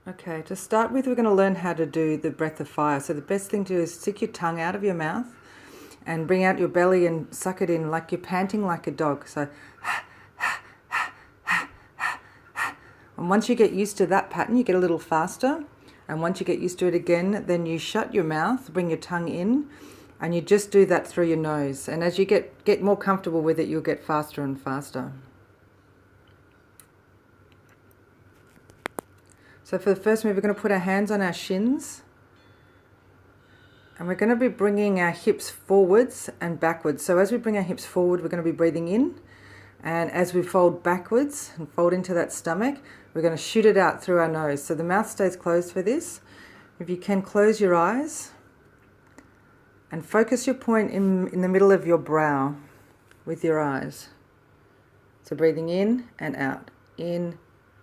Okay, to start with, we're going to learn how to do the breath of fire. So the best thing to do is stick your tongue out of your mouth and bring out your belly and suck it in like you're panting like a dog. So, and once you get used to that pattern, you get a little faster. And once you get used to it again, then you shut your mouth, bring your tongue in, and you just do that through your nose. And as you get more comfortable with it, you'll get faster and faster. So for the first move, we're going to put our hands on our shins. And we're going to be bringing our hips forwards and backwards. So as we bring our hips forward, we're going to be breathing in. And as we fold backwards and fold into that stomach, we're going to shoot it out through our nose. So the mouth stays closed for this. If you can, close your eyes and focus your point in the middle of your brow with your eyes. So breathing in and out, in,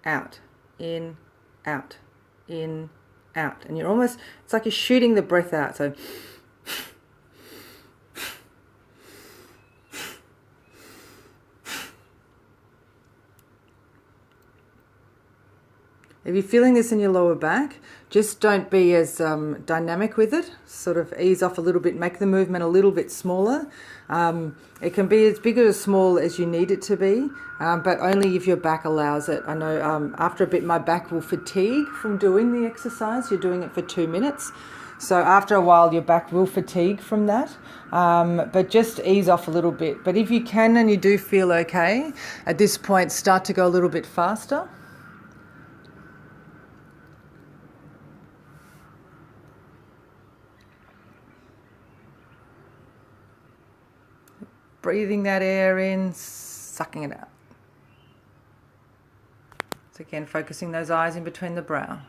out, in, out, in, out. And you're almost, it's like you're shooting the breath out. So if you're feeling this in your lower back, just don't be as dynamic with it. Sort of ease off a little bit, make the movement a little bit smaller. It can be as big or as small as you need it to be, but only if your back allows it. I know after a bit my back will fatigue from doing the exercise. You're doing it for 2 minutes. So after a while your back will fatigue from that, but just ease off a little bit. But if you can and you do feel okay, at this point start to go a little bit faster. Breathing that air in, sucking it out. So again, focusing those eyes in between the brow.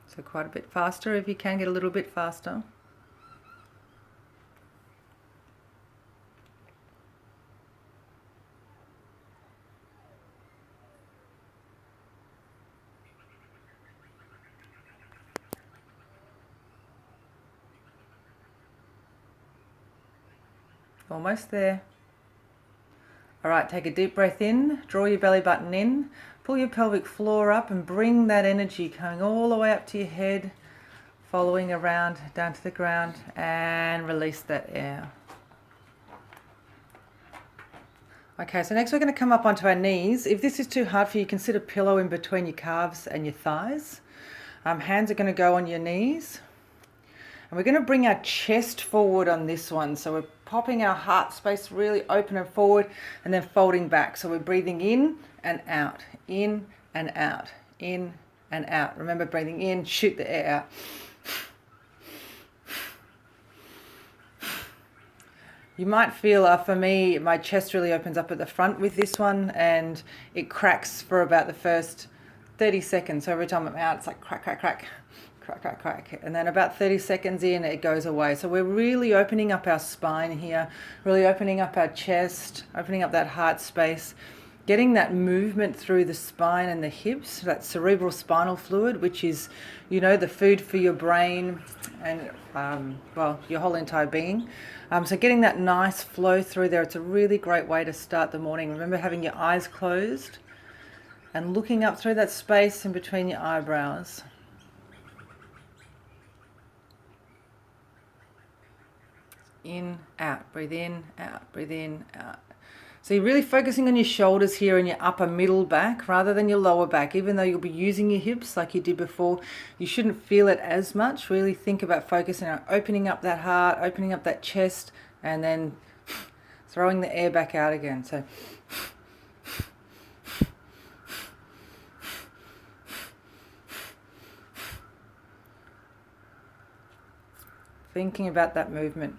So quite a bit faster if you can, get a little bit faster. Almost there. All right, take a deep breath in, draw your belly button in, pull your pelvic floor up and bring that energy coming all the way up to your head, following around down to the ground, and release that air. Okay, so next we're going to come up onto our knees. If this is too hard for you, consider a pillow in between your calves and your thighs. Hands are going to go on your knees. And we're going to bring our chest forward on this one. So we're popping our heart space really open and forward and then folding back. So we're breathing in and out, in and out, in and out. Remember, breathing in, shoot the air out. You might feel, for me, my chest really opens up at the front with this one and it cracks for about the first 30 seconds. So every time I'm out, it's like crack, crack, crack. Crack, crack, crack. And then about 30 seconds in, it goes away. So we're really opening up our spine here, really opening up our chest, opening up that heart space, getting that movement through the spine and the hips, that cerebral spinal fluid, which is, you know, the food for your brain and, well, your whole entire being. So getting that nice flow through there, it's a really great way to start the morning. Remember having your eyes closed and looking up through that space in between your eyebrows. In, out, breathe in, out, breathe in, out. So you're really focusing on your shoulders here and your upper middle back rather than your lower back. Even though you'll be using your hips like you did before, you shouldn't feel it as much. Really think about focusing on opening up that heart, opening up that chest, and then throwing the air back out again. So thinking about that movement.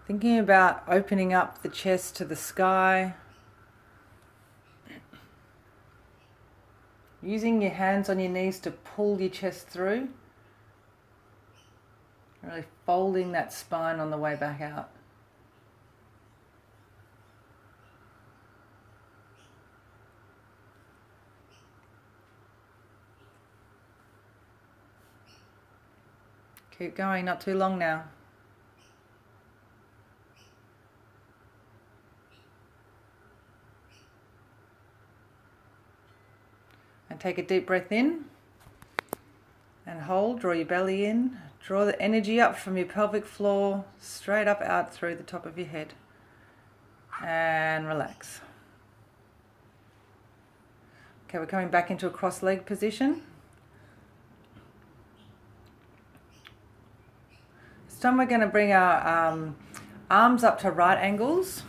Thinking about opening up the chest to the sky. Using your hands on your knees to pull your chest through. Really folding that spine on the way back out. Keep going, not too long now. And take a deep breath in and hold. Draw your belly in. Draw the energy up from your pelvic floor, straight up out through the top of your head. And relax. Okay, we're coming back into a cross-legged position. This time we're going to bring our arms up to right angles.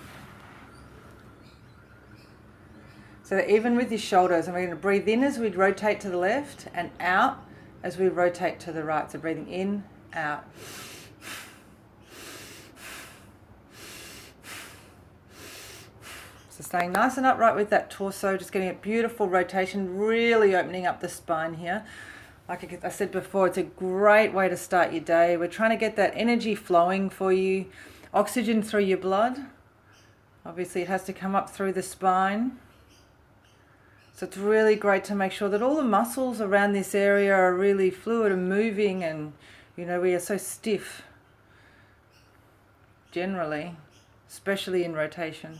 So they're even with your shoulders, and we're going to breathe in as we rotate to the left and out as we rotate to the right. So breathing in, out. So staying nice and upright with that torso, just getting a beautiful rotation, really opening up the spine here. Like I said before, it's a great way to start your day. We're trying to get that energy flowing for you, oxygen through your blood. Obviously it has to come up through the spine. So it's really great to make sure that all the muscles around this area are really fluid and moving, and you know, we are so stiff generally, especially in rotation.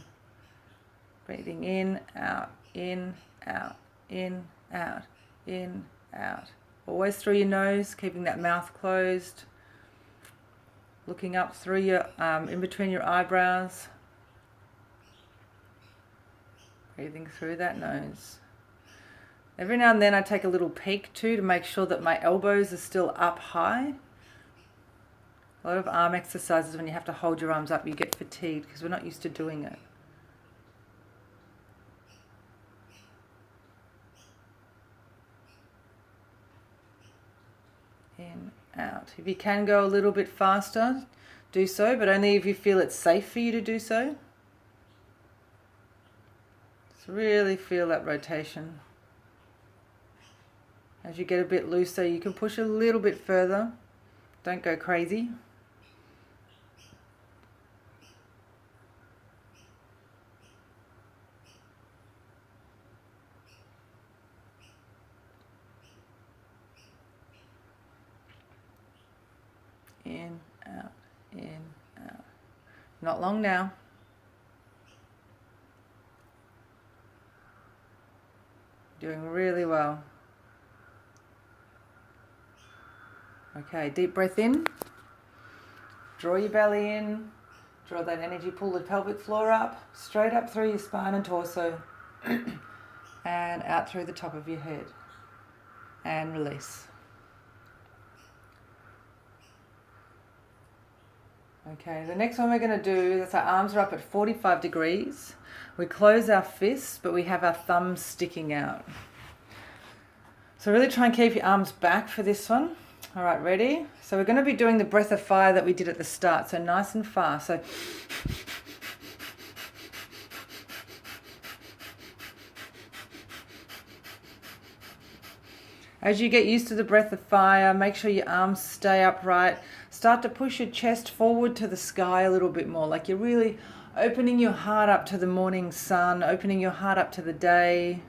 Breathing in, out, in, out, in, out, in, out. Always through your nose, keeping that mouth closed. Looking up through your, in between your eyebrows. Breathing through that nose. Every now and then I take a little peek too to make sure that my elbows are still up high. A lot of arm exercises, when you have to hold your arms up, you get fatigued because we're not used to doing it. In, out. If you can go a little bit faster, do so, but only if you feel it's safe for you to do so. Just really feel that rotation. As you get a bit looser, you can push a little bit further. Don't go crazy. In, out, in, out. Not long now. Doing really well. Okay, deep breath in. Draw your belly in. Draw that energy, pull the pelvic floor up, straight up through your spine and torso, and out through the top of your head. And release. Okay, the next one we're going to do is our arms are up at 45 degrees. We close our fists, but we have our thumbs sticking out. So really try and keep your arms back for this one. All right, ready? So we're going to be doing the breath of fire that we did at the start, so nice and fast. So as you get used to the breath of fire, make sure your arms stay upright. Start to push your chest forward to the sky a little bit more, like you're really opening your heart up to the morning sun, opening your heart up to the day,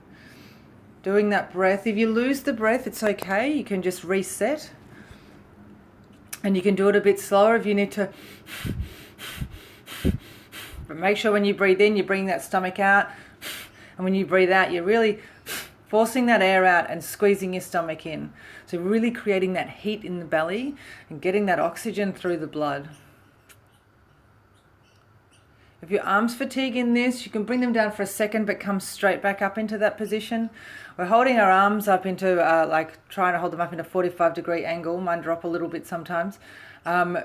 doing that breath. If you lose the breath, it's okay. You can just reset. And you can do it a bit slower if you need to. But make sure when you breathe in, you bring that stomach out. And when you breathe out, you're really forcing that air out and squeezing your stomach in. So really creating that heat in the belly and getting that oxygen through the blood. If your arms fatigue in this, you can bring them down for a second, but come straight back up into that position. We're holding our arms up into, like trying to hold them up in a 45-degree angle. Mine drop a little bit sometimes,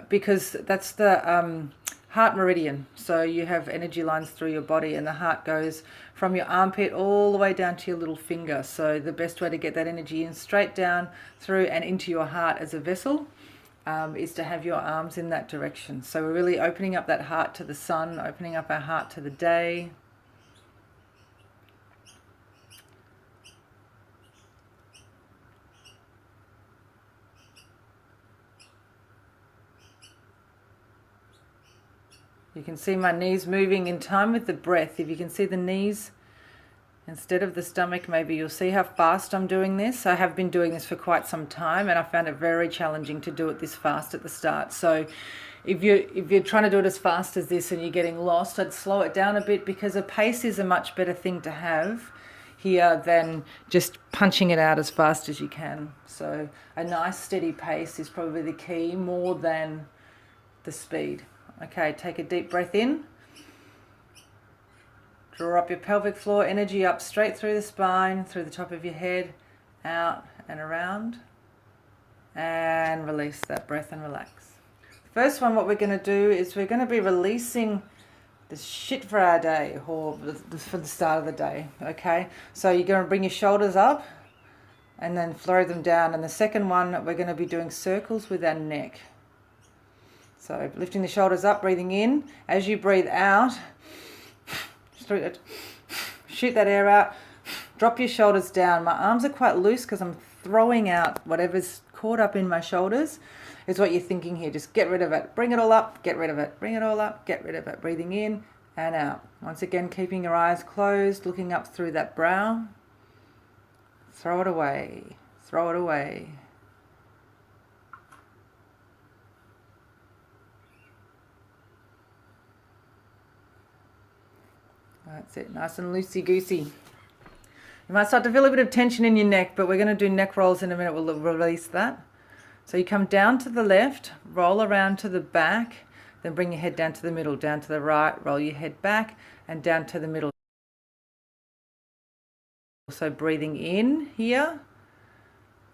because that's the heart meridian. So you have energy lines through your body, and the heart goes from your armpit all the way down to your little finger. So the best way to get that energy in straight down through and into your heart as a vessel is to have your arms in that direction. So we're really opening up that heart to the sun, opening up our heart to the day. You can see my knees moving in time with the breath. If you can see the knees instead of the stomach. Maybe you'll see how fast I'm doing this. I have been doing this for quite some time, and I found it very challenging to do it this fast at the start. So if you're trying to do it as fast as this and you're getting lost, I'd slow it down a bit, because a pace is a much better thing to have here than just punching it out as fast as you can. So a nice steady pace is probably the key, more than the speed. Okay, take a deep breath in. Draw up your pelvic floor energy up straight through the spine, through the top of your head, out and around. And release that breath and relax. First one, what we're going to do is we're going to be releasing the shit for our day, or for the start of the day, okay? So you're going to bring your shoulders up and then throw them down. And the second one, we're going to be doing circles with our neck. So lifting the shoulders up, breathing in. As you breathe out, shoot that air out, drop your shoulders down. My arms are quite loose because I'm throwing out whatever's caught up in my shoulders, is what you're thinking here. Just get rid of it. Bring it all up, get rid of it. Bring it all up, get rid of it. Breathing in and out. Once again, keeping your eyes closed, looking up through that brow. Throw it away. Throw it away. That's it, nice and loosey-goosey. You might start to feel a bit of tension in your neck, but we're going to do neck rolls in a minute. We'll release that. So you come down to the left, roll around to the back, then bring your head down to the middle, down to the right, roll your head back, and down to the middle. So breathing in here,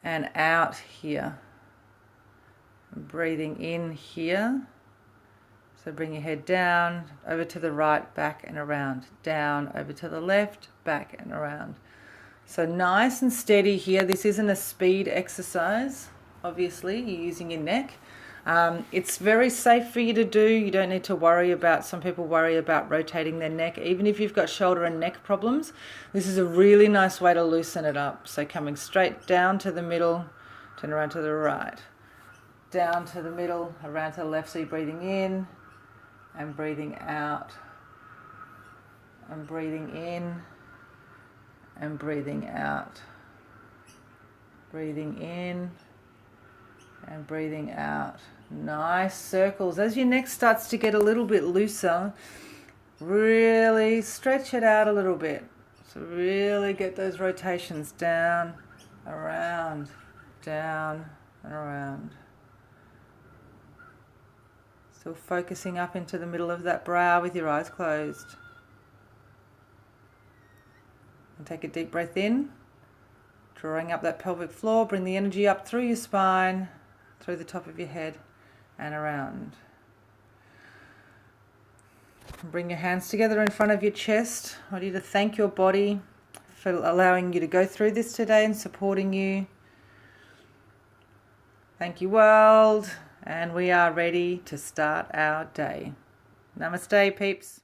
and out here. Breathing in here. So bring your head down, over to the right, back and around. Down, over to the left, back and around. So nice and steady here. This isn't a speed exercise, obviously. You're using your neck. It's very safe for you to do. You don't need to worry about, some people worry about rotating their neck. Even if you've got shoulder and neck problems, this is a really nice way to loosen it up. So coming straight down to the middle, turn around to the right. Down to the middle, around to the left. So you're breathing in, and breathing out, and breathing in, and breathing out, breathing in, and breathing out. Nice circles. As your neck starts to get a little bit looser, really stretch it out a little bit. So really get those rotations down, around, down, and around. Still focusing up into the middle of that brow with your eyes closed. And take a deep breath in, drawing up that pelvic floor. Bring the energy up through your spine, through the top of your head and around. Bring your hands together in front of your chest. I want you to thank your body for allowing you to go through this today and supporting you. Thank you, world. And we are ready to start our day. Namaste, peeps.